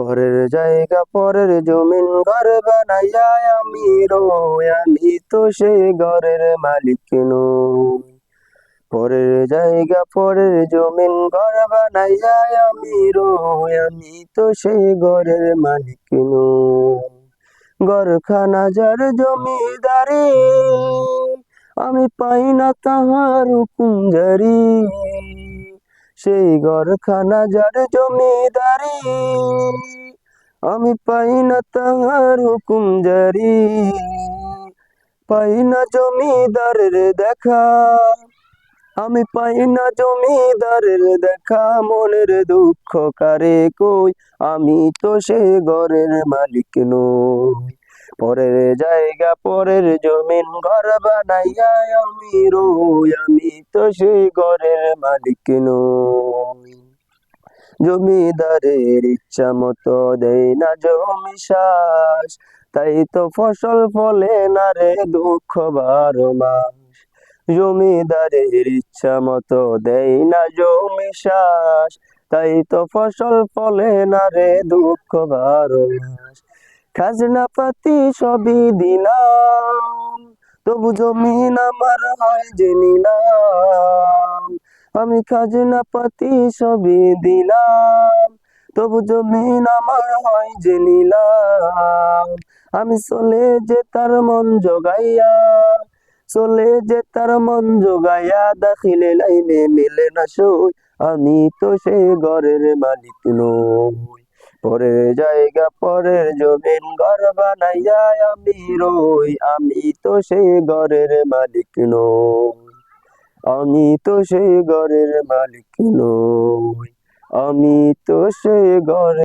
পরের জায়গা পরের জমিন ঘর বানাইয়া আমি রই, আমি তো সেই ঘরের মালিক নই। পরের জায়গা পরের জমিন ঘর বানাইয়া আমি রই, আমি তো সেই ঘরের মালিক নই। ঘরখানা যার জমিদারি, আমি পাই না তাহার হুকুম জারি। সেই ঘরখানা যার জমিদারি, আমি পাই না তাহার হুকুম জারি। পাই না জমিদারের দেখা, আমি পাই না জমিদারের দেখা। মনের দুঃখ কারে কই, আমি তো সে ঘরের মালিক নই। পরের জায়গা পরের জমিন ঘর বানাইয়া আমি রই, আমি তো সে ঘরের মালিক নই। জমিদারের ইচ্ছা মতো দেয় না জমি চাষ, তাই তো ফসল ফলে না রে দুঃখ 12 মাস। জমিদারের ইচ্ছা মতো দেয় না জমি চাষ, তাই তো ফসল ফলে না রে দুঃখ 12 মাস। খাজনা পাতি সবই দিলাম, তবু জমিন আমার হয় যে নিলাম। আমি খাজনা পাতি সবই দিলাম, তবু জমিন আমার হয় যে নিলাম। আমি চলে যে তার মন জোগাইয়া, চলে যে তার মন জোগাইয়া, দাখিলে লাইনে মিলে না সই, আমি তো সে ঘরের মালিক নই। পরের জায়গা পরের জমিন ঘর বানাইয়া আমি রই, আমি তো সে ঘরের মালিক নই। আমি তো সে ঘরের মালিক নই, আমি তো সে ঘরের